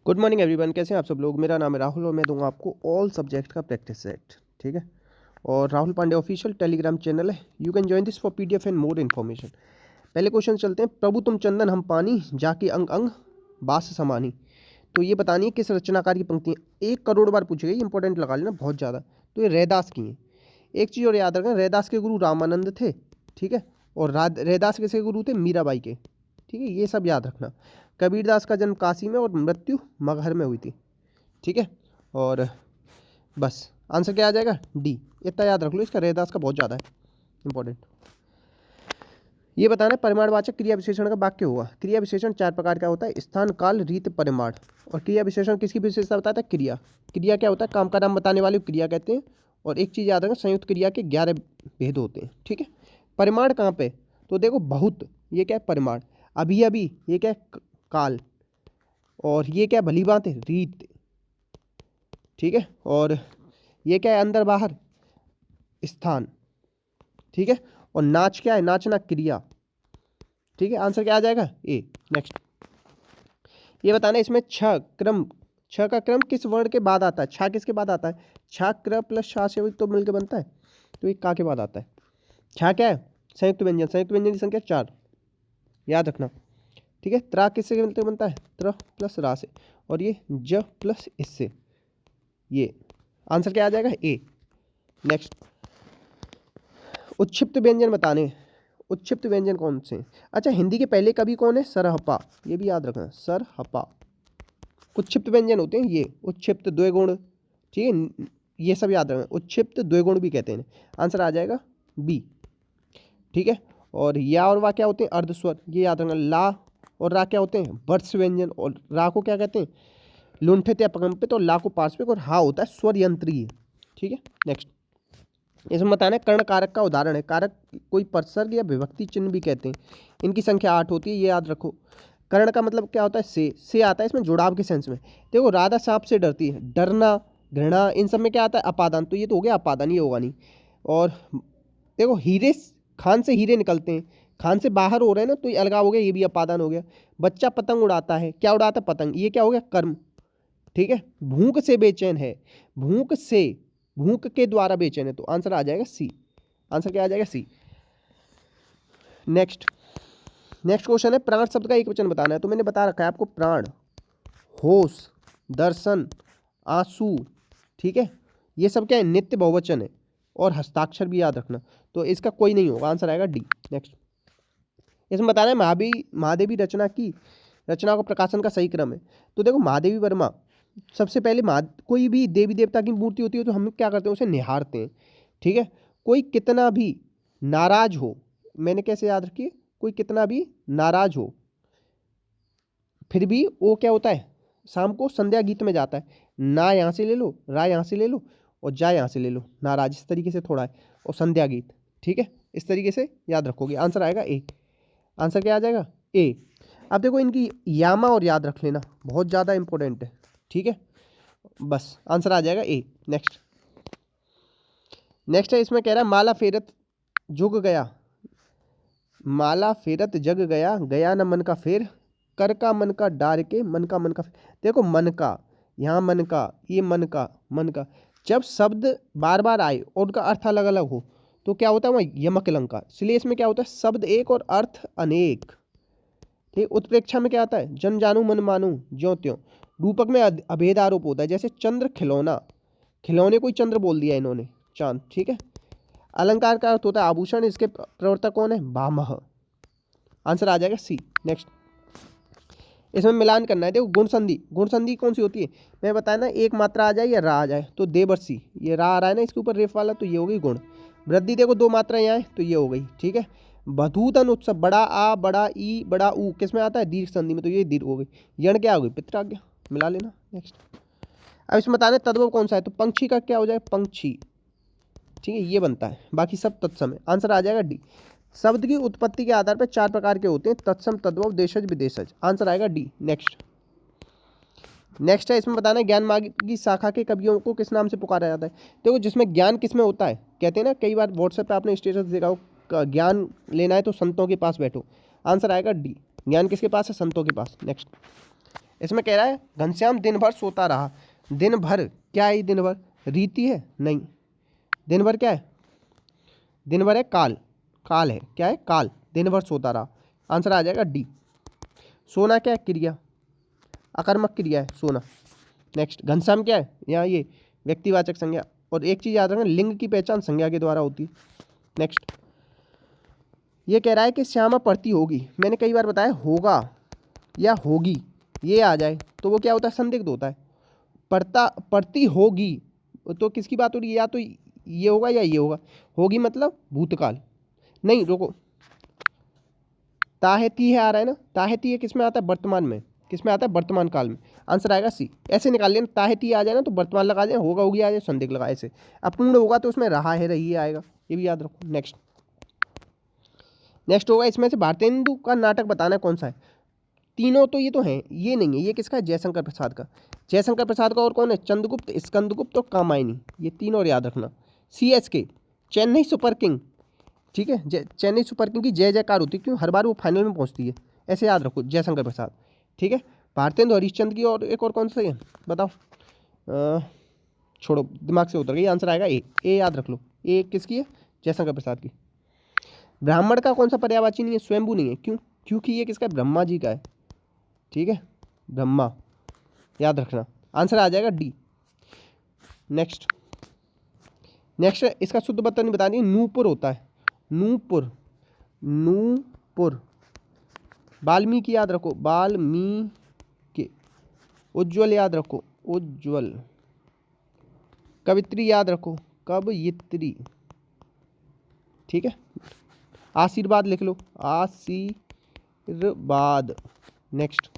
Good morning everyone, कैसे हैं आप सब लोग। मेरा नाम है राहुल और मैं दूंगा आपको ऑल सब्जेक्ट का प्रैक्टिस सेट। ठीक है, और Rahul Pandey official Telegram channel है। You can join this for PDF and more information. पहले क्वेश्चन चलते हैं। प्रभु तुम चंदन हम पानी, जाके अंग अंग बास समानी। तो ये बतानी है किस रचनाकार की पंक्ति है। 1 करोड़ बार पूछी गई, इंपॉर्टेंट लगा लेना बहुत ज़्यादा। तो ये रैदास की है। एक चीज़ और याद रखना, रैदास के गुरु रामानंद थे। ठीक है, और रैदास के गुरु थे मीराबाई के। ठीक है, ये सब याद रखना। कबीरदास का जन्म काशी में और मृत्यु मगहर में हुई थी। ठीक है, और बस आंसर क्या आ जाएगा, डी। इतना याद रख लो, इसका रैदास का बहुत ज़्यादा है इंपॉर्टेंट। ये बताना परिमाणवाचक क्रिया विशेषण का वाक्य हुआ। क्रिया विशेषण 4 प्रकार का होता है, स्थान, काल, रीत, परिमाण। और क्रिया विशेषण किसकी विशेषता बताता है, क्रिया। क्रिया क्या होता है, काम का नाम बताने वाली क्रिया कहते हैं। और एक चीज़ याद रखना, संयुक्त क्रिया के 11 भेद होते हैं। ठीक है, परिमाण कहाँ पे, तो देखो बहुत, ये क्या है परिमाण। अभी अभी, ये क्या है काल। और ये क्या भली बात है, रीत। ठीक है, और ये क्या है अंदर बाहर, स्थान। ठीक है, और नाच क्या है, नाचना क्रिया। ठीक है, आंसर क्या आ जाएगा, ए। नेक्स्ट ये बताना, इसमें छ का क्रम किस वर्ण के बाद आता है। छा किसके बाद आता है, छा क्र प्लस छा से तो मिलकर बनता है, तो ये का के बाद आता है। छा क्या है, संयुक्त व्यंजन। संयुक्त व्यंजन की संख्या 4, याद रखना। ठीक है, त्रा किससे मिलकर बनता है, त्र प्लस रा से। और ये ज प्लस इससे, ये आंसर क्या आ जाएगा, ए। नेक्स्ट उत्क्षिप्त व्यंजन बताने। उत्क्षिप्त व्यंजन कौन से। अच्छा, हिंदी के पहले कवि कौन है, सरहपा। ये भी याद रखना, सरहपा। उत्क्षिप्त व्यंजन होते हैं ये, उत्क्षिप्त द्विगुण। ठीक है, ये सब याद रखना, उत्क्षिप्त द्विगुण भी कहते हैं। आंसर आ जाएगा बी। ठीक है, और या और वा क्या होते हैं, अर्धस्वर। ये याद रखना, ला और रा क्या होते हैं, वर्ष व्यंजन। और रा को क्या कहते हैं, लुंठित या प्रकंपित। और ला को पार्श्विक। और हा होता है स्वर यंत्रीय। ठीक है, नेक्स्ट इसमें बताना है कर्ण कारक का उदाहरण है। कारक कोई परसर्ग या विभक्ति चिन्ह भी कहते हैं। इनकी संख्या 8 होती है, ये याद रखो। कर्ण का मतलब क्या होता है, से आता है इसमें जुड़ाव के सेंस में। देखो राधा सांप से डरती है, डरना, घृणा, इन सब में क्या आता है, अपादान। तो ये तो हो गया अपादान, ये होगा नहीं। और देखो हीरे, खान से हीरे निकलते हैं, खान से बाहर हो रहे हैं ना, तो ये अलगाव हो गया, ये भी अपादान हो गया। बच्चा पतंग उड़ाता है, क्या उड़ाता है, पतंग। ये क्या हो गया, कर्म। ठीक है, भूख से बेचैन है, भूख से, भूख के द्वारा बेचैन है। तो आंसर आ जाएगा सी। आंसर क्या आ जाएगा, सी। नेक्स्ट क्वेश्चन है, प्राण शब्द का एक वचन बताना है। तो मैंने बता रखा है आपको, प्राण, होश, दर्शन, आंसू। ठीक है, ये सब क्या है, नित्य बहुवचन है। और हस्ताक्षर भी याद रखना। तो इसका कोई नहीं होगा, आंसर आएगा डी। नेक्स्ट इसमें बताना है महादेवी रचना का प्रकाशन का सही क्रम है। तो देखो महादेवी वर्मा, सबसे पहले कोई भी देवी देवता की मूर्ति होती है तो हम क्या करते हैं, उसे निहारते हैं। ठीक है, कोई कितना भी नाराज हो, मैंने कैसे याद रखी है, कोई कितना भी नाराज हो, फिर भी वो क्या होता है, शाम को संध्या गीत में जाता है। ना यहाँ से ले लो, रा यहाँ से ले लो, और जा यहाँ से ले लो, नाराज इस तरीके से थोड़ा है, और संध्या गीत। ठीक है, इस तरीके से याद रखोगे, आंसर आएगा ए। आंसर क्या आ जाएगा, ए। अब देखो इनकी यामा और याद रख लेना, बहुत ज़्यादा इंपॉर्टेंट है। ठीक है, बस आंसर आ जाएगा ए। नेक्स्ट है, इसमें कह रहा है माला फेरत जुग गया, माला फेरत जग गया, गया न मन का फेर, कर का मन का डार के, मन का फेर। देखो मन का, यहाँ मन का, ये मन का जब शब्द बार बार आए और उनका अर्थ अलग अलग हो तो क्या होता है, वह यमक लंका। इसलिए इसमें क्या होता है, शब्द एक और अर्थ अनेक। ठीक, उत्प्रेक्षा में क्या आता है, जन जानू मन मानू ज्यों त्यों। रूपक में अभेद आरोप होता है, जैसे चंद्र खिलौना, खिलौने कोई चंद्र बोल दिया इन्होंने, चांद। ठीक है, अलंकार का अर्थ होता है आभूषण, इसके प्रवर्तक कौन है, भामह। आंसर आ जाएगा सी। नेक्स्ट इसमें मिलान करना है। देखो गुण संधि कौन सी होती है, मैं बताया ना, एक मात्रा आ जाए या रा आ जाए तो देवर्षि, ये रा आ रहा है ना इसके ऊपर रेफ वाला, तो ये हो गई गुण। वृद्धि देखो 2 मात्रा यहाँ है तो ये हो गई। ठीक है, बधूतन उत्सव, बड़ा आ, बड़ा ई, बड़ा ऊ किस में आता है, दीर्घ संधि में, तो ये दीर्घ हो गई। यण क्या हो गई, पित्र आ गया, मिला लेना। नेक्स्ट अब इसमें बताना तद्भव कौन सा है, तो पंक्षी का क्या हो जाए, पंक्षी। ठीक है, ये बनता है, बाकी सब तत्सम है। आंसर आ जाएगा डी। शब्द की उत्पत्ति के आधार पर 4 प्रकार के होते हैं, तत्सम, तद्भव, देशज, विदेशज। आंसर आएगा डी। नेक्स्ट है, इसमें बताना है ज्ञान मार्ग की शाखा के कवियों को किस नाम से पुकारा जाता है। देखो जिसमें ज्ञान किस में होता है, कहते हैं ना, कई बार व्हाट्सएप पे आपने स्टेटस देखा हो, ज्ञान लेना है तो संतों के पास बैठो। आंसर आएगा डी, ज्ञान किसके पास है, संतों के पास। नेक्स्ट इसमें कह रहा है घनश्याम दिन भर सोता रहा। दिन भर क्या है? दिन भर रीति है? नहीं, दिन भर क्या है? दिन भर है काल, काल है, क्या है? काल। दिन भर सोता रहा, आंसर आ जाएगा डी। सोना क्या है? क्रिया, अकर्मक क्रिया है सोना। नेक्स्ट, घनश्याम क्या है? यहाँ ये व्यक्तिवाचक संज्ञा। और एक चीज याद रखना, लिंग की पहचान संज्ञा के द्वारा होती है। नेक्स्ट, ये कह रहा है कि श्यामा पढ़ती होगी। मैंने कई बार बताया होगा या होगी ये आ जाए तो वो क्या होता है? संदिग्ध होता है। पढ़ती होगी तो किसकी बात हो रही है? या तो ये होगा या ये होगा। होगी मतलब भूतकाल। नहीं रुको, ताहती है आ रहा है ना, ताहती है किस में आता है? वर्तमान में। किस में आता है? वर्तमान काल में। आंसर आएगा सी। ऐसे निकाल लेना, ताहती आ जाए ना तो वर्तमान लगा देना, होगा होगी आ जाए संदिग्ध लगा, ऐसे। अब पूर्ण होगा तो उसमें रहा है रही है आएगा, ये भी याद रखो। नेक्स्ट, नेक्स्ट होगा इसमें से भारतेंदु का नाटक बताना कौन सा है? तीनों तो ये तो हैं, ये नहीं है। ये किसका है? जयशंकर प्रसाद का। जयशंकर प्रसाद का और कौन है? चंद्रगुप्त, स्कंदगुप्त और कामायनी, ये तीनों और याद रखना। CSK, चेन्नई सुपर किंग, ठीक है। चेन्नई सुपर किंग की जय जयकार होती है, क्यों? हर बार वो फाइनल में पहुंचती है, ऐसे याद रखो। जयशंकर प्रसाद, ठीक है। भारतेंदु हरिश्चंद्र की और एक और कौन सा है बताओ? छोड़ो, दिमाग से उतर गई, आंसर आएगा ए। ए याद रख लो, ए किसकी है? जयशंकर प्रसाद की। ब्राह्मण का कौन सा पर्यायवाची नहीं है? स्वयंभू नहीं है, क्यों? क्योंकि ये किसका है? ब्रह्मा जी का है, ठीक है, ब्रह्मा, याद रखना। आंसर आ जाएगा डी। नेक्स्ट, नेक्स्ट इसका शुद्ध पत्ता नहीं बता दी, नूपुर होता है, नूपुर, नूपुर। वाल्मीकि याद रखो, वाल्मीकि। उज्ज्वल याद रखो, उज्ज्वल। कवित्री याद रखो, कवयित्री, ठीक है। आशीर्वाद लिख लो, आशीर्वाद। नेक्स्ट,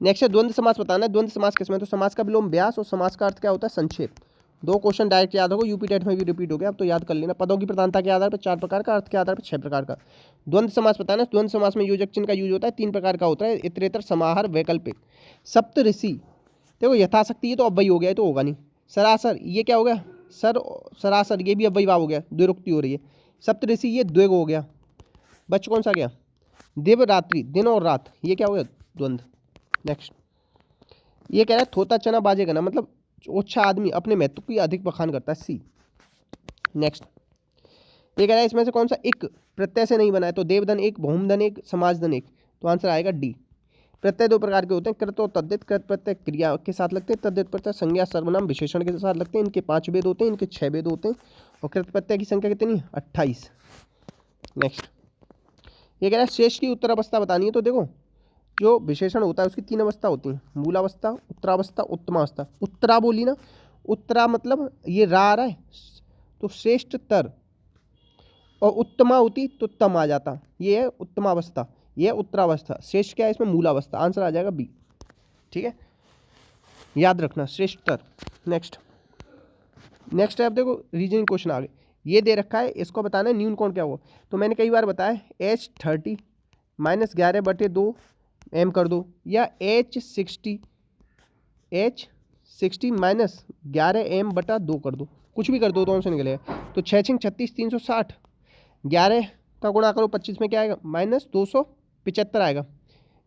नेक्स्ट है द्वंद्व समास बताना है। द्वंद्व समास किसमें? तो समास का विलोम व्यास और समास का अर्थ क्या होता है? संक्षेप। दो क्वेश्चन डायरेक्ट याद रखो, यूपी टेट में भी रिपीट हो गया, अब तो याद कर लेना। पदों की प्रधानता के आधार पर 4 प्रकार का, अर्थ के आधार पर 6 प्रकार का। द्वंद्व समास बताना। द्वंद्व समास में योजक चिन्ह का यूज होता है, 3 प्रकार का होता है, इतरेतर, समाहार, वैकल्पिक। सप्त ऋषि, देखो यथाशक्ति ये तो अव्ययी हो गया, ये तो होगा नहीं। सरासर ये क्या हो गया? सरासर ये भी अव्ययी भाव हो गया, द्विरुक्ति हो रही है। सप्त ऋषि ये द्विग हो गया। बच कौन सा गया? दिव रात्रि, दिन और रात, ये क्या हो गया? द्वंद्व। नेक्स्ट, ये कह रहा है थोता चना बाजेगा ना, मतलब ओछा आदमी अपने महत्व की अधिक बखान करता है, सी। नेक्स्ट, ये कह रहा है इसमें से कौन सा एक प्रत्यय से नहीं बना है? तो देवधन एक, बहुमधन एक, समाजधन एक, तो आंसर आएगा डी। प्रत्यय 2 प्रकार के होते हैं, कृत और तद्धित। कृत प्रत्यय क्रिया के साथ लगते हैं, तद्धित प्रत्यय संज्ञा सर्वनाम विशेषण के साथ लगते हैं। इनके 5 भेद होते हैं, इनके 6 भेद होते हैं। और कृत प्रत्यय की संख्या कितनी? 28। नेक्स्ट, ये कह रहा है शेष की उत्तर अवस्था बतानी है। तो देखो, जो विशेषण होता है उसकी 3 अवस्था होती हैं, मूलावस्था, उत्तरावस्था, उत्तमावस्था। उत्तरा बोली ना, उत्तरा मतलब ये रा आ रहा है तो श्रेष्ठ तर, और उत्तमा होती तो तम आ जाता, ये है उत्तमावस्था, ये है उत्तरावस्था। श्रेष्ठ क्या है इसमें? मूलावस्था। आंसर आ जाएगा बी, ठीक है, याद रखना, श्रेष्ठ तर। नेक्स्ट, नेक्स्ट है, अब देखो रीजनिंग क्वेश्चन आ गए। ये दे रखा है, इसको बताना है न्यून कोण क्या हुआ। तो मैंने कई बार बताया H30 - 11/2 m कर दो, या H60 -11 m/2 कर दो, कुछ भी कर दो, दोनों से निकलेगा। तो 6 6 36 360, 11 का गुणा करो 25 में क्या आएगा? -275 आएगा।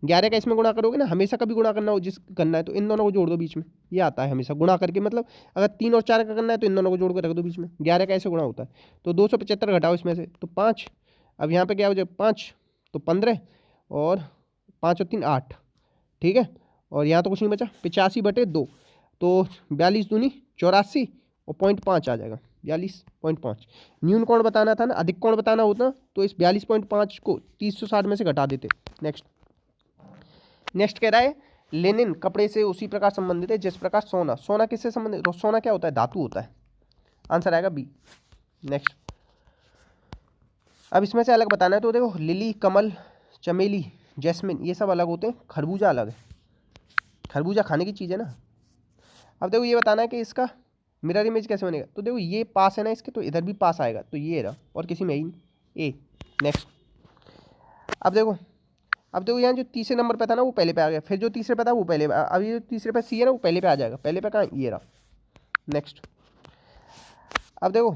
11 का इसमें गुणा करोगे ना, हमेशा कभी गुणा करना हो जिस करना है तो इन दोनों को जोड़ दो बीच में, ये आता है हमेशा गुणा करके। मतलब अगर 3 और 4 का करना है तो इन दोनों को जोड़ कर रख दो बीच में। 11 का ऐसे गुणा होता है, तो 275 घटाओ इसमें से तो 5। अब यहाँ पे क्या हो जाए? 5 तो 15, और 5 और 3 8, ठीक है। और यहाँ तो कुछ नहीं बचा, 85/2, तो 42 दूनी 84 और 0.5 आ जाएगा, 42.5। न्यून कोण बताना था ना, अधिक कोण बताना होता तो इस 42.5 को 360 में से घटा देते। नेक्स्ट, नेक्स्ट कह रहा है लेनिन कपड़े से उसी प्रकार संबंधित है जिस प्रकार सोना। सोना किससे संबंधित? तो सोना क्या होता है? धातु होता है। आंसर आएगा बी। नेक्स्ट, अब इसमें से अलग बताना है। तो देखो लिली, कमल, चमेली, जैस्मिन, ये सब अलग होते हैं, खरबूजा अलग है। खरबूजा खाने की चीज़ है ना। अब देखो ये बताना है कि इसका मिरर इमेज कैसे बनेगा। तो देखो ये पास है ना इसके, तो इधर भी पास आएगा, तो ये रहा, और किसी में ही नहीं, ए। नेक्स्ट, अब देखो यहाँ जो तीसरे नंबर पे था ना वो पहले पे आ गया, फिर जो तीसरे पे था वो पहले, अब ये जो तीसरे पे सी है ना वो पहले पे आ जाएगा। पहले पे कहाँ? ये रहा। नेक्स्ट, अब देखो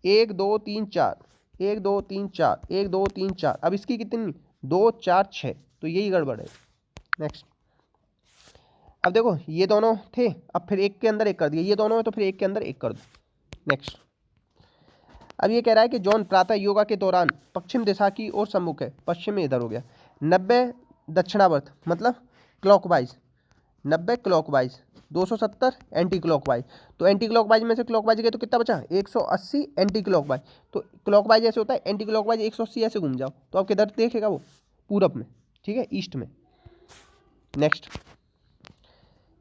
1 2 3 4, 1 2 3 4, 1 2 3 4, अब इसकी कितनी? 2 4 6, तो यही गड़बड़ है। नेक्स्ट, अब देखो ये दोनों थे, अब फिर एक के अंदर एक कर दिया, ये दोनों है तो फिर एक के अंदर एक कर दो। नेक्स्ट, अब ये कह रहा है कि जॉन प्रातः योगा के दौरान पश्चिम दिशा की ओर सम्मुख है, पश्चिम में इधर हो गया, 90 दक्षिणावर्त मतलब क्लॉकवाइज, 90 क्लॉकवाइज, 270 एंटी क्लॉकवाइज। तो एंटी क्लॉकवाइज में से क्लॉकवाइज गए तो कितना बचा, 180 एंटी क्लॉकवाइज। तो क्लॉकवाइज ऐसे होता है, एंटी क्लॉकवाइज 180 ऐसे घूम जाओ तो आप किधर देखेगा वो, पूरब में, ठीक है, ईस्ट में। नेक्स्ट,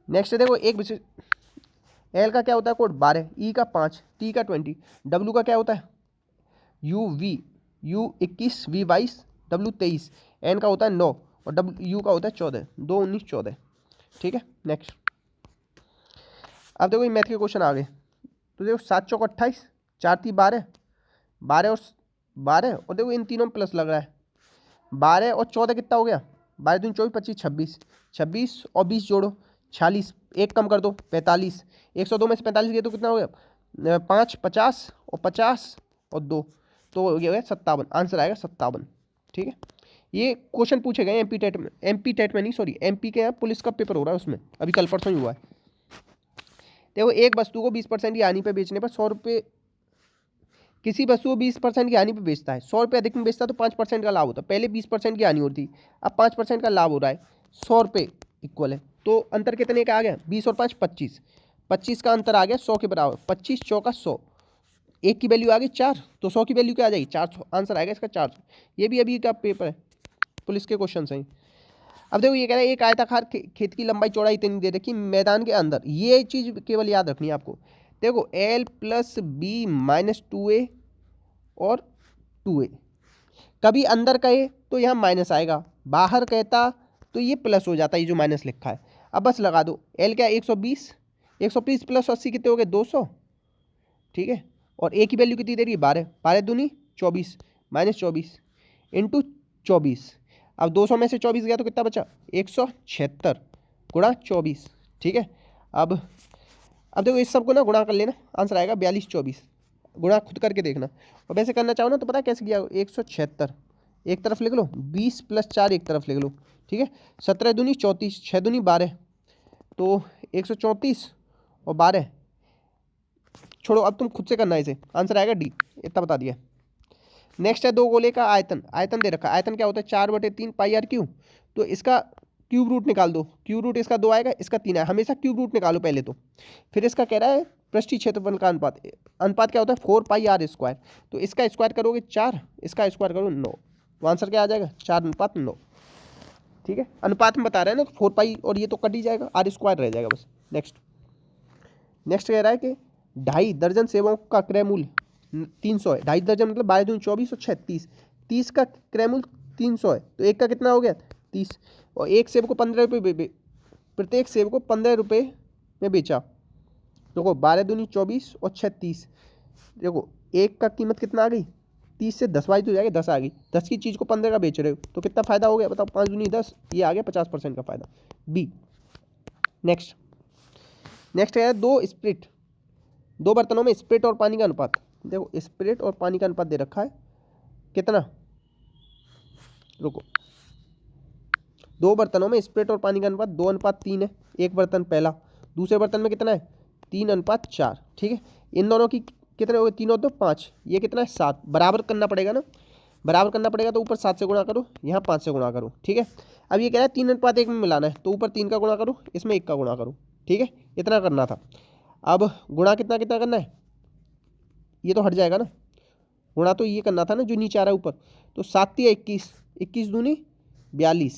नेक्स्ट देखो एक विशेष, एल का क्या होता है कोड 12, ई का 5, टी का 20, डब्ल्यू का क्या होता है यू 21, वी 22, डब्ल्यू 23, एन का होता है 9 और डब्ल्यू यू का होता है 14, 2 19 14, ठीक है। नेक्स्ट, अब देखो ये मैथ के क्वेश्चन आ गए, तो देखो 7 चौक 28, 4 3 12, 12 और 12 और देखो इन तीनों में प्लस लग रहा है, 12 और 14 कितना हो गया, 12 दूनी 24 25 26, 26 और 20 जोड़ो 46, एक कम कर दो 45, 102 में से 45 गए तो कितना हो गया 5 50 और 50 और 2, तो ये हो गया 57, आंसर आएगा 57, ठीक है। ये क्वेश्चन पूछे गए एमपी टेट में, एमपी टेट में नहीं सॉरी, एमपी के यहाँ पुलिस का पेपर हो रहा है उसमें, अभी कल परसों ही हुआ है। देखो एक वस्तु को 20% की हानि पे बेचने पर 100 रुपये, किसी वस्तु को 20% की हानि पे बेचता है, 100 रुपये अधिक में बेचता है तो 5% का लाभ होता है, पहले 20% की हानि होती है, अब 5% का लाभ हो रहा है, 100 रुपये इक्वल है, तो अंतर कितने का आ गया 20 और 5 25, 25 का अंतर आ गया 100 के बराबर, 25 चौका 100, एक की वैल्यू आ गई 4 तो 100 की वैल्यू क्या आ जाएगी 400, आंसर आएगा इसका 400। ये भी अभी का पेपर है, पुलिस के क्वेश्चन हैं। अब देखो ये कह रहा है एक आयताकार खेत की लंबाई चौड़ाई इतनी दे रखी मैदान के अंदर, ये चीज़ केवल याद रखनी है आपको। देखो L plus B minus 2a और 2a, कभी अंदर कहे तो यहाँ माइनस आएगा, बाहर कहता तो ये प्लस हो जाता है, ये जो माइनस लिखा है। अब बस लगा दो, एल क्या 120, 120 प्लस 80 कितने हो गए 200, ठीक है, और ए की वैल्यू कितनी दे रही है 12, 12 दूनी 24 माइनस 24 इंटू 24, अब 200 में से 24 गया तो कितना बचा 176 गुणा 24, ठीक है। अब देखो इस सब को ना गुणा कर लेना, आंसर आएगा 42 24, गुणा खुद करके देखना, और वैसे करना चाहो ना तो पता कैसे किया, 176 एक तरफ लिख लो, 20 + 4 एक तरफ लिख लो, ठीक है, 17 दूनी 34, 6 दूनी 12, तो 134 और 12, छोड़ो अब तुम खुद से करना इसे, आंसर आएगा डी, इतना बता दिया। नेक्स्ट है दो गोले का आयतन, आयतन दे रखा है, आयतन क्या होता है 4/3 πr², तो इसका क्यूब रूट निकाल दो, क्यूब रूट इसका 2 आएगा, इसका 3 आएगा, हमेशा क्यूब रूट निकालो पहले तो, फिर इसका कह रहा है पृष्ठीय क्षेत्रफल का अनुपात, अनुपात क्या होता है 4πr², तो इसका स्क्वायर करोगे 4, इसका स्क्वायर करो 9, तो आंसर क्या आ जाएगा 4:9, ठीक है, अनुपात में बता रहे हैं ना, तो 4π और ये तो कट ही जाएगा, r² रह जाएगा बस। नेक्स्ट, नेक्स्ट कह रहा है कि 2.5 दर्जन सेवों का क्रय मूल्य 300 है, 2.5 दर्जन मतलब 12 दूनी 24 और 36, 30 का क्रय मूल्य 300 है, तो एक का कितना हो गया 30, और एक सेब को 15 रुपये, प्रत्येक सेब को 15 रुपये में बेचा, देखो 12 दूनी 24 और 36, देखो एक का कीमत कितना आ गई 30 से 10 बाई तो जाएगा 10 आ गई, 10 की चीज़ को 15 का बेच रहे हो तो कितना फ़ायदा हो गया बताओ, 5 दूनी 10, ये आ गया 50% का फ़ायदा, बी। नेक्स्ट, नेक्स्ट है दो बर्तनों में स्पिरिट और पानी का अनुपात, देखो स्पिरिट और पानी का अनुपात दे रखा है कितना, रुको, दो बर्तनों में स्पिरिट और पानी का अनुपात 2:3 है, एक बर्तन पहला, दूसरे बर्तन में कितना है 3:4, ठीक है, इन दोनों की कितने हो गए 3 और 2 5, ये कितना है 7, बराबर करना पड़ेगा ना, बराबर करना पड़ेगा तो ऊपर 7 से गुणा करो, यहाँ 5 से गुणा करो, ठीक है। अब ये कह रहा है 3:1 में मिलाना है, तो ऊपर 3 का गुणा करो, इसमें 1 का गुणा करो, ठीक है, इतना करना था। अब गुणा कितना कितना करना है, ये तो हट जाएगा ना, गुणा तो ये करना था ना जो नीचे आ रहा है ऊपर, तो 7 × 21, 21 दूनी 42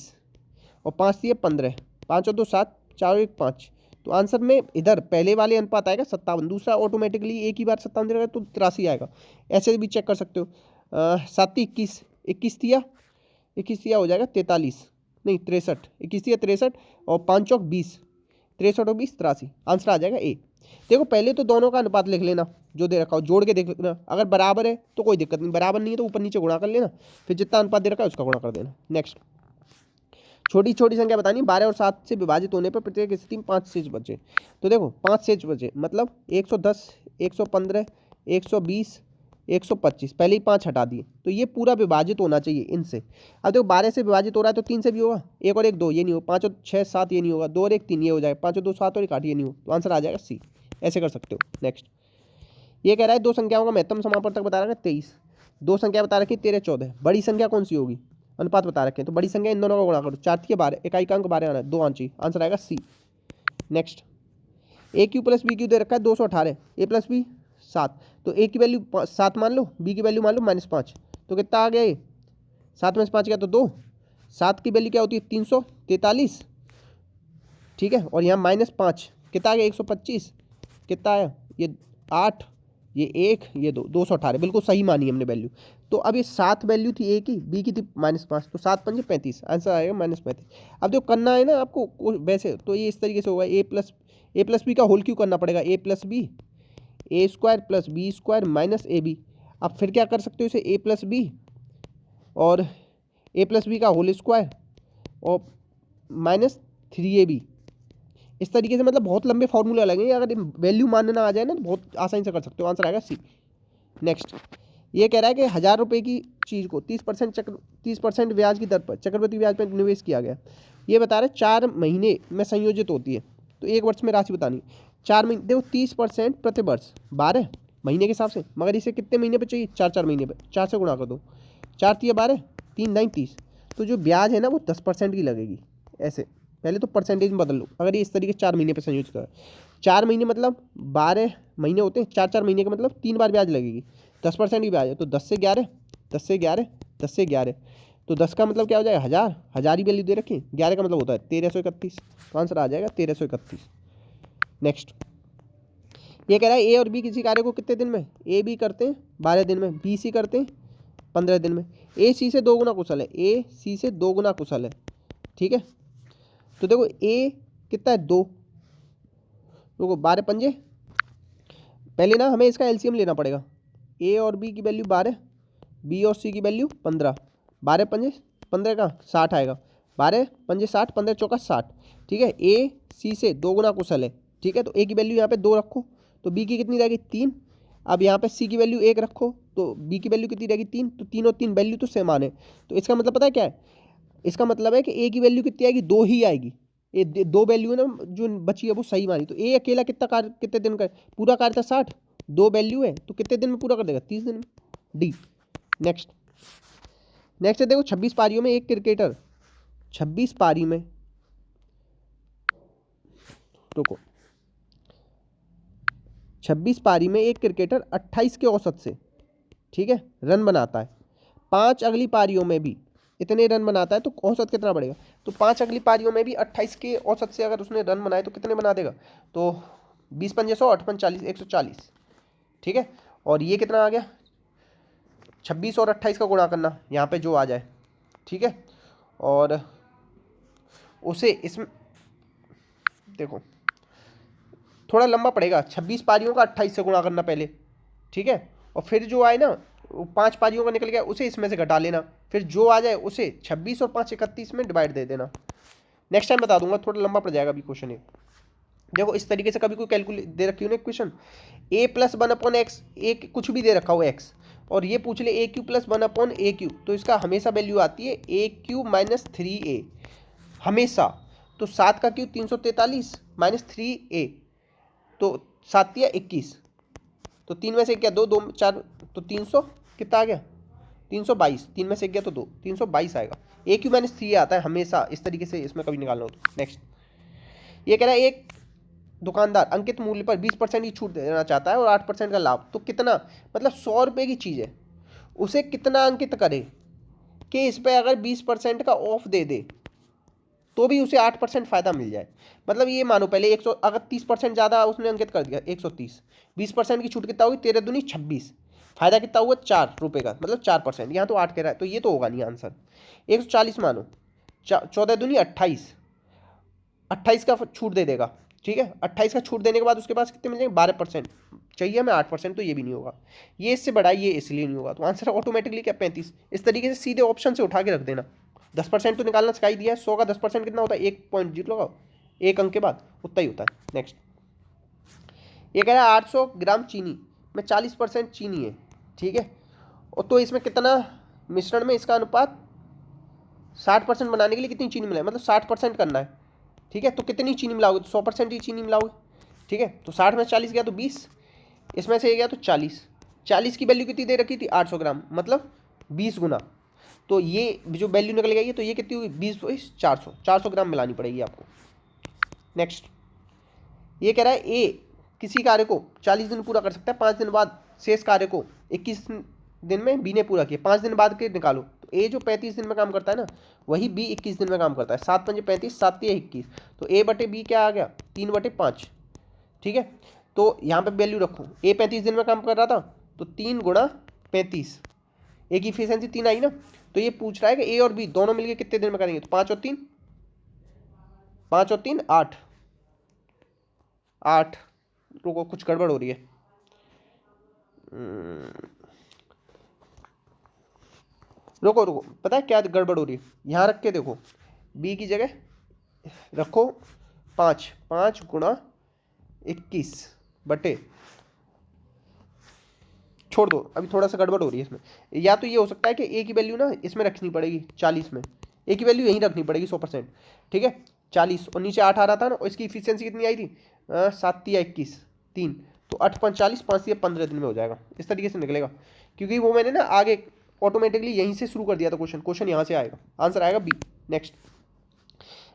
और 5 × 15, 5 और 2 7, 4 और 1 5, तो आंसर में इधर पहले वाले अनुपात आएगा 57, दूसरा ऑटोमेटिकली एक ही बार 57 देगा तो 83 आएगा, ऐसे भी चेक कर सकते हो। 7 21, 21 तिया हो जाएगा 43, नहीं 63, 21 तिया 63 और 5 चौक 20, 63 और 20 83, आंसर आ जाएगा ए। देखो पहले तो दोनों का अनुपात लिख लेना जो दे रखा हो, जोड़ के देख लेना, अगर बराबर है तो कोई दिक्कत नहीं, बराबर नहीं है तो ऊपर नीचे गुणा कर लेना, फिर जितना अनुपात दे रखा है उसका गुणा कर देना। नेक्स्ट, छोटी छोटी संख्या बतानी, 12 और 7 से विभाजित होने पर प्रत्येक स्थिति में 5 शेष बचे, तो देखो 5 शेष बचे मतलब 110, 115, 120, 125, पहले ही 5 हटा दिए, तो ये पूरा विभाजित होना चाहिए इनसे। अब देखो 12 से विभाजित हो रहा है तो 3 से भी होगा, 1 और 1 2, ये नहीं हो, 5 और 6 7, ये नहीं होगा, 2 और 1 3, ये हो जाएगा, 5 और 2 7 और 1 8, ये नहीं हो, तो आंसर आ जाएगा सी। ऐसे कर सकते हो। नेक्स्ट, ये कह रहा है दो संख्याओं का महत्तम समापवर्तक बता रखा है 23, दो संख्या बता रखी है 13 14, बड़ी संख्या कौन सी होगी, अनुपात बता रखे हैं, तो बड़ी संख्या इन दोनों का गुणा करो, 4 3 12, इकाई का अंक 12 आना है, 2 आना चाहिए, आंसर आएगा सी। नेक्स्ट, ए क्यू प्लस बी क्यू दे रखा है 218, ए प्लस बी 7, तो ए की वैल्यू 7 मान लो, बी की वैल्यू मान लो -5, तो कितना आ गया ये, 7 में से 5 गया तो 2, 7 की वैल्यू क्या होती है 343, ठीक है, और यहाँ -5 कितना आ गया 125, कितना आया ये 8, ये 1, ये 2, 218, बिल्कुल सही मानी हमने वैल्यू। तो अब ये 7 वैल्यू थी ए की, बी की थी -5, तो 7 पंजे 35, आंसर आएगा -35। अब जो करना है ना आपको वैसे, तो ये इस तरीके से होगा, ए प्लस बी का होल क्यों करना पड़ेगा, A plus B, A square plus B square minus A B. अब फिर क्या कर सकते हो इसे, ए प्लस बी और ए प्लस बी का होल स्क्वायर और -3ab, इस तरीके से, मतलब बहुत लंबे फॉर्मूला लगेंगे, अगर वैल्यू मानने ना आ जाए ना तो बहुत आसानी से कर सकते हो, आंसर आएगा सी। नेक्स्ट, ये कह रहा है कि 1000 रुपये की चीज़ को 30% ब्याज की दर पर चक्रवृद्धि ब्याज पर निवेश किया गया, ये बता रहे 4 महीने में संयोजित होती है, तो 1 वर्ष में राशि बतानी, 4 महीने, देखो 30% प्रति वर्ष 12 महीने के हिसाब से, मगर इसे कितने महीने पे चाहिए, 4 महीने पे, 4 से गुणा कर दो, 4 3 12, 3 9 30, तो जो ब्याज है ना वो 10% की लगेगी। ऐसे पहले तो परसेंटेज में बदल लो, अगर ये इस तरीके से 4 महीने पे संयोजित करें, 4 महीने मतलब 12 महीने होते हैं, 4 महीने का मतलब 3 बार ब्याज लगेगी, 10% की ब्याज है, तो 10 से 11, 10 से 11, 10 से 11, तो 10 का मतलब क्या हो जाएगा 1000, 1000 ही वैल्यू दे रखी है, 11 का मतलब होता है 1331, तो आंसर आ जाएगा 1331। नेक्स्ट, ये कह रहा है ए और बी किसी कार्य को कितने दिन में, ए बी करते हैं 12 दिन में, बी सी करते हैं 15 दिन में, ए सी से 2 गुना कुशल है, ए सी से 2 गुना कुशल है, ठीक है। तो देखो ए कितना है 2, देखो 12 पंजे, पहले ना हमें इसका एलसीएम लेना पड़ेगा, ए और बी की वैल्यू 12, बी और सी की वैल्यू 15, 12 पंजे 15 का 60 आएगा, 12 पंजे 60, 15 चौका 60, ठीक है। ए सी से 2 गुना कुशल है, ठीक है, तो ए की वैल्यू यहाँ पे 2 रखो, तो बी की कितनी रहेगी 3, अब यहाँ पे सी की वैल्यू 1 रखो, तो बी की वैल्यू कितनी रहेगी 3, तो 3 और 3 वैल्यू तो सेम आने, तो इसका मतलब पता है क्या है, इसका मतलब है कि ए की वैल्यू कितनी आएगी 2 ही आएगी, ये 2 वैल्यू है ना जो बची है वो सही मानी, तो ए अकेला कितना कार्य कितने दिन का, पूरा कार्य था 60, 2 वैल्यू है तो कितने दिन में पूरा कर देगा 30 दिन में, डी। नेक्स्ट, नेक्स्ट देखो 26 पारियों में एक क्रिकेटर, 26 पारी में, रुको, 26 पारी में एक क्रिकेटर 28 के औसत से, ठीक है, रन बनाता है, 5 अगली पारियों में भी इतने रन बनाता है, तो औसत कितना बढ़ेगा, तो 5 अगली पारियों में भी 28 के औसत से अगर उसने रन बनाए तो कितने बना देगा, तो 20 पंजे 100, 8 पंजे 40, 140, ठीक है। और ये कितना आ गया, 26 और 28 का गुणा करना यहाँ पे जो आ जाए, ठीक है, और उसे इसमें देखो थोड़ा लंबा पड़ेगा, 26 पारियों का 28 से गुणा करना पहले, ठीक है, और फिर जो आए ना 5 पारियों का निकल गया उसे इसमें से घटा लेना, फिर जो आ जाए उसे 26 और 5 31 में डिवाइड दे देना। नेक्स्ट टाइम बता दूंगा, थोड़ा लंबा पड़ जाएगा अभी क्वेश्चन ये। देखो इस तरीके से कभी कोई कैलकुलेट दे रखी हो ना क्वेश्चन, ए प्लस 1/x, ए कुछ भी दे रखा हो x, और ये पूछ ले ए क्यू प्लस 1/a क्यू, तो इसका हमेशा वैल्यू आती है ए क्यू -3a, हमेशा। तो 7 का क्यू 343 -3a, तो 7 या 21, तो 3 में से क्या 2 2 4, तो 300 कितना आ गया 322, 3 में से गया तो 2, 322 आएगा, ए क्यू -3 आता है हमेशा, इस तरीके से इसमें कभी निकालना हो तो। नेक्स्ट, ये कह रहा है एक दुकानदार अंकित मूल्य पर 20% की छूट देना चाहता है और 8% का लाभ, तो कितना, मतलब 100 रुपये की चीज़ है, उसे कितना अंकित करे कि इस पर अगर 20% का ऑफ दे दे तो भी उसे 8% फ़ायदा मिल जाए। मतलब ये मानो पहले 100, अगर 30% ज़्यादा उसने अंकित कर दिया 130, 20% की छूट कितना होगी 13 दूनी 26, फ़ायदा कितना हुआ 4 रुपये का, मतलब 4%, यहाँ तो 8 कह रहा है तो ये तो होगा नहीं आंसर। 140 मानो, 14 दूनी 28, 28 का छूट दे देगा, ठीक है, 28 का छूट देने के बाद उसके पास कितने मिल जाएंगे 12%, चाहिए हमें 8%, तो ये भी नहीं होगा, ये इससे बड़ा ये इसलिए नहीं होगा, तो आंसर ऑटोमेटिकली क्या 35। इस तरीके से सीधे ऑप्शन से उठा के रख देना। 10% तो निकालना सिखाई दिया है, 100 का 10% कितना होता है 1.0 लगाओ, एक अंक के बाद उतना ही होता है। नेक्स्ट, ये कह रहा है 800 ग्राम चीनी में 40% चीनी है, ठीक है। और तो इसमें कितना मिश्रण में इसका अनुपात 60% बनाने के लिए कितनी चीनी मिलाए, मतलब 60% करना है, ठीक है। तो कितनी चीनी मिलाओगे, तो 100% ही चीनी मिलाओगे, ठीक है। तो 60 में 40 गया तो 20, इसमें से ये गया तो 40, 40 की वैल्यू कितनी दे रखी थी 800 ग्राम, मतलब 20 गुना। तो ये जो वैल्यू निकल गई है तो ये कितनी हुई 20 400, 400 ग्राम मिलानी पड़ेगी आपको। नेक्स्ट ये कह रहा है ए किसी कार्य को 40 दिन पूरा कर सकता है, 5 दिन बाद शेष कार्य को 21 दिन में बी ने पूरा किया, 5 दिन बाद के निकालो। तो ए जो 35 दिन में काम करता है ना, वही बी 21 दिन में काम करता है। 7 पंजे 35, 7 तिया 21, तो ए बटे बी क्या आ गया 3/5, ठीक है। तो यहाँ पे वैल्यू रखो, ए 35 दिन में काम कर रहा था तो 3 गुणा 35, ए की इफिशियंसी 3 आई ना। तो ये पूछ रहा है कि ए और बी दोनों मिलकर कितने दिन में करेंगे, तो 5 और 3 8 8। रुको कुछ गड़बड़ हो रही है, रुको रुको, पता है क्या गड़बड़ हो रही है, यहाँ रख के देखो, बी की जगह रखो 5, 5 गुणा 21 बटे, छोड़ दो अभी थोड़ा सा गड़बड़ हो रही है इसमें। या तो ये हो सकता है कि ए की वैल्यू ना इसमें रखनी पड़ेगी 40 में, ए की वैल्यू यहीं रखनी पड़ेगी 100%, ठीक है। 40 और नीचे 8 आ रहा था ना, और इसकी इफिशियंसी कितनी आई थी 7 तिया 21 3, तो 8 5 40, 5 तिया 15 दिन में हो जाएगा, इस तरीके से निकलेगा। क्योंकि वो मैंने ना आगे ऑटोमेटिकली यहीं से शुरू कर दिया था क्वेश्चन, क्वेश्चन यहाँ से आएगा, आंसर आएगा बी। नेक्स्ट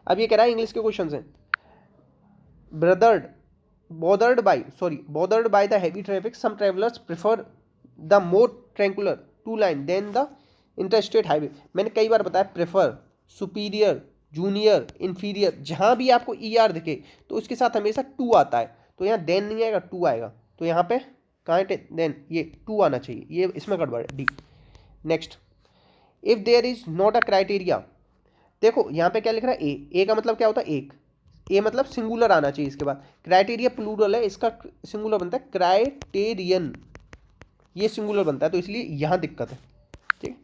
अब ये कह रहा है इंग्लिश के क्वेश्चन हैं, bothered by the heavy traffic, some travelers prefer the more tranquil two line than the interstate highway। मैंने कई बार बताया प्रेफर, सुपीरियर, जूनियर, इन्फीरियर, जहाँ भी आपको ई आर दिखे तो उसके साथ हमेशा टू आता है। तो यहाँ देन नहीं आएगा, टू आएगा। तो यहाँ पे कहाँ है देन, ये टू आना चाहिए, ये इसमें गड़बड़ है, D. Next if there is not a criteria, देखो यहाँ पे क्या लिख रहा है ए का मतलब क्या होता है एक, ए मतलब सिंगुलर आना चाहिए इसके बाद, क्राइटेरिया प्लूरल है, इसका सिंगुलर बनता है क्राइटेरियन, ये सिंगुलर बनता है, तो इसलिए यहाँ दिक्कत है, ठीक।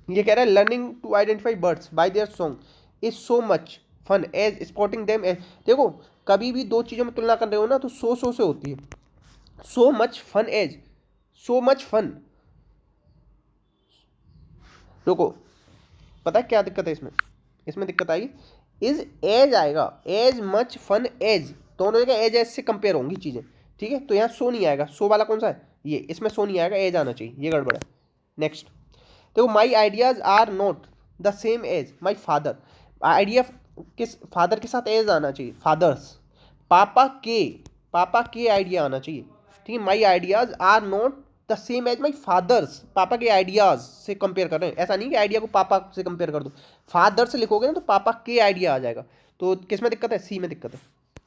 ये कह रहा है learning to identify birds by their song is so much fun as spotting them as. देखो कभी भी दो चीज़ों में तुलना कर रहे हो ना तो सो से होती है, so much fun as, so much fun. देखो पता है क्या दिक्कत है इसमें, इसमें दिक्कत आई इज एज आएगा, एज मच फन एज, दोनों जगह एज से कंपेयर होंगी चीज़ें, ठीक है। तो यहाँ सो नहीं आएगा, सो वाला कौन सा है ये, इसमें सो नहीं आएगा, एज आना चाहिए, ये गड़बड़ है। नेक्स्ट देखो my ideas are not the same as my father, idea किस फादर के साथ एज आना चाहिए, फादर्स, पापा के आइडिया आना चाहिए, ठीक है। My ideas are not the same as my father's, पापा के आइडियाज से कंपेयर कर रहे हैं, ऐसा नहीं कि आइडिया को पापा से कंपेयर कर दो, फादर से लिखोगे ना तो पापा के आइडिया आ जाएगा, तो किस में दिक्कत है, सी में दिक्कत है।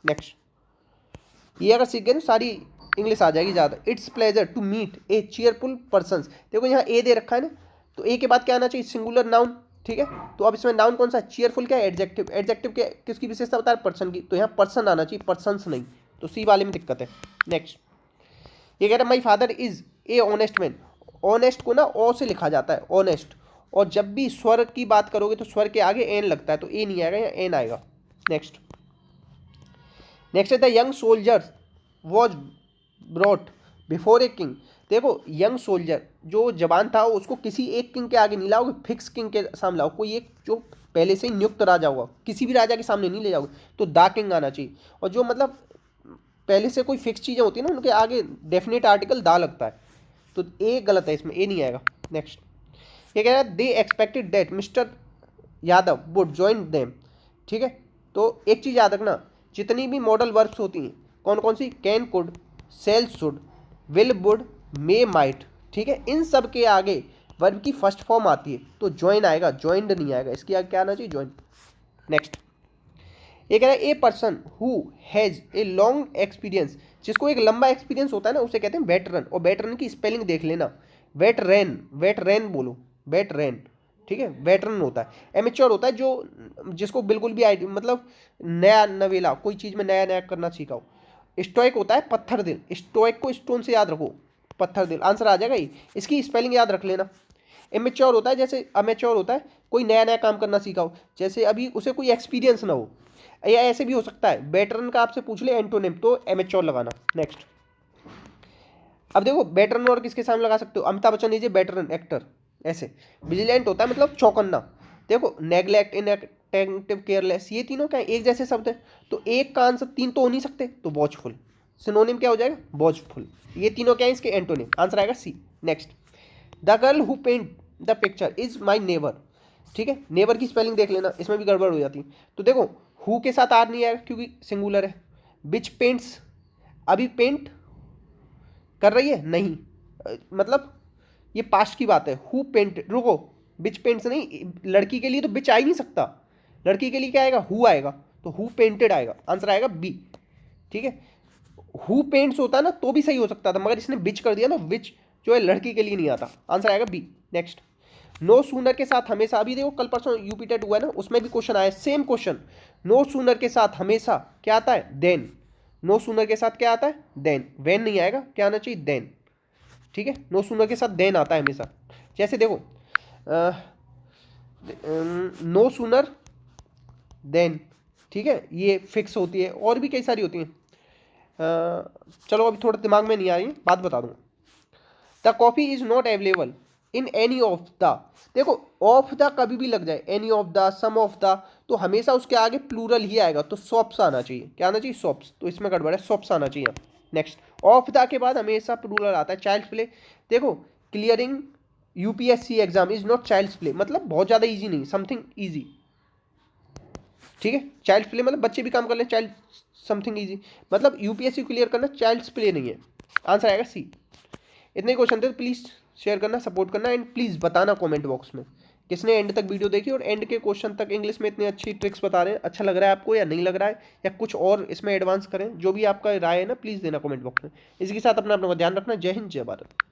नेक्स्ट ये अगर सीख गए तो सारी इंग्लिश आ जाएगी ज़्यादा। It's pleasure to meet a cheerful person, देखो यहाँ ए दे रखा है ना, तो ए के बाद क्या आना चाहिए, सिंगुलर नाउन, ठीक है। तो अब इसमें नाउन कौन सा है, चीयरफुल क्या है, एडजेक्टिव, एडजेक्टिव के किसकी विशेषता बता है, पर्सन की, तो यहाँ पर्सन आना चाहिए, पर्सन्स नहीं, तो सी वाले में दिक्कत है। नेक्स्ट ये कह रहा है my father is a honest man, honest को ना ओ से लिखा जाता है ऑनेस्ट, और जब भी स्वर की बात करोगे तो स्वर के आगे एन लगता है, तो ए नहीं आएगा, यहाँ एन आएगा। नेक्स्ट है the young soldier was brought before a king, देखो यंग सोल्जर जो जवान था उसको किसी एक किंग के आगे नहीं लाओगे, फिक्स किंग के सामने लाओ, कोई एक जो पहले से ही नियुक्त राजा होगा, किसी भी राजा के सामने नहीं ले जाओगे, तो दा किंग आना चाहिए। और जो मतलब पहले से कोई फिक्स चीज़ें होती है ना उनके आगे डेफिनेट आर्टिकल दा लगता है, तो ए गलत है, इसमें ए नहीं आएगा। नेक्स्ट ये कह रहा है दे expected that mister Yadav would join them, ठीक है। तो एक चीज़ याद रखना, जितनी भी मॉडल वर्ब्स होती हैं कौन कौन सी, can could, shall should, will would, may might, ठीक है, इन सब के आगे वर्ब की फर्स्ट फॉर्म आती है, तो ज्वाइन आएगा, ज्वाइंड नहीं आएगा, इसके आगे क्या आना चाहिए, ज्वाइन। नेक्स्ट ये कह रहा है a person who has a long experience, जिसको एक लंबा एक्सपीरियंस होता है ना उसे कहते हैं वेटरन, और वेटरन की स्पेलिंग देख लेना, वेटरन बोलो, वेटरन, ठीक है, वेटरन होता है। एमेच्योर होता है जो जिसको बिल्कुल भी आइडिया, मतलब नया नवेला कोई चीज़ में नया नया करना सीखा हो। स्टोइक होता है पत्थर दिल, स्टोइक को स्टोन से याद रखो, पत्थर दिल आंसर आ जाएगा, इसकी स्पेलिंग याद रख लेना। इमेच्योर होता है जैसे अमेच्योर होता है कोई नया नया काम करना सीखा हो, जैसे अभी उसे कोई एक्सपीरियंस ना हो, या ऐसे भी हो सकता है वेटरन का आपसे पूछ ले एंटोनिम, तो एमेच्योर लगाना। नेक्स्ट अब देखो वेटरन और किसके सामने लगा सकते हो, Amitabh Bachchan is a veteran actor, ऐसे। विजिलेंट होता है मतलब चौकन्ना। देखो नेग्लेक्ट, इनअटेंटिव, केयरलेस, ये तीनों क्या है, एक जैसे शब्द है, तो एक का आंसर तीन तो हो नहीं सकते, तो वॉचफुल। सिनोनिम क्या हो जाएगा, वॉचफुल। ये तीनों क्या है इसके एंटोनिम, आंसर आएगा C. Next, the girl who paint the picture is my neighbour. ठीक है, नेबर की स्पेलिंग देख लेना, इसमें भी गड़बड़ हो जाती है। तो देखो हु के साथ आर नहीं आएगा क्योंकि सिंगुलर है। बिच पेंट्स, अभी पेंट कर रही है नहीं, मतलब ये पास्ट की बात है। हु पेंट, रुको, बिच पेंट्स नहीं, लड़की के लिए तो बिच आ ही नहीं सकता, लड़की के लिए क्या आएगा, हु आएगा, तो हु पेंटेड आएगा, आंसर आएगा बी। ठीक है, हु पेंट्स होता ना तो भी सही हो सकता था, मगर इसने बिच कर दिया ना, विच जो है लड़की के लिए नहीं आता, आंसर आएगा बी। नेक्स्ट, नो सूनर के साथ हमेशा, अभी देखो कल परसों यूपी टेट हुआ है ना, उसमें भी क्वेश्चन आया सेम क्वेश्चन। नो सूनर के साथ हमेशा क्या आता है, देन। नो सूनर के साथ क्या आता है, देन। वेन नहीं आएगा, क्या आना चाहिए, देन। ठीक है, नो सूनर के साथ देन आता है हमेशा। जैसे देखो नो सूनर देन, ठीक है, ये फिक्स होती है, और भी कई सारी होती हैं। चलो अभी थोड़ा दिमाग में नहीं आ रही, बात बता दूँ। The copy is not available in any of the, देखो ऑफ द कभी भी लग जाए, any of the, some of the, तो हमेशा उसके आगे प्लूरल ही आएगा, तो शॉप्स आना चाहिए, क्या आना चाहिए, शॉप्स, तो इसमें गड़बड़ है, शॉप्स आना चाहिए। नेक्स्ट, ऑफ द के बाद हमेशा प्लूरल आता है। चाइल्ड प्ले, देखो clearing UPSC exam is not child's play, मतलब बहुत ज़्यादा ईजी नहीं, समथिंग ईजी। ठीक है, चाइल्ड प्ले मतलब बच्चे भी काम कर ले, चाइल्ड समथिंग ईजी, मतलब यूपीएससी क्लियर करना चाइल्ड्स प्ले नहीं है, आंसर आएगा सी। इतने क्वेश्चन थे, तो प्लीज़ शेयर करना, सपोर्ट करना, एंड प्लीज़ बताना कमेंट बॉक्स में किसने एंड तक वीडियो देखी और एंड के क्वेश्चन तक इंग्लिश में इतनी अच्छी ट्रिक्स बता रहे हैं, अच्छा लग रहा है आपको या नहीं लग रहा है, या कुछ और इसमें एडवांस करें, जो भी आपका राय है ना प्लीज़ देना कमेंट बॉक्स में। इसी के साथ अपना ध्यान रखना। जय हिंद, जय भारत।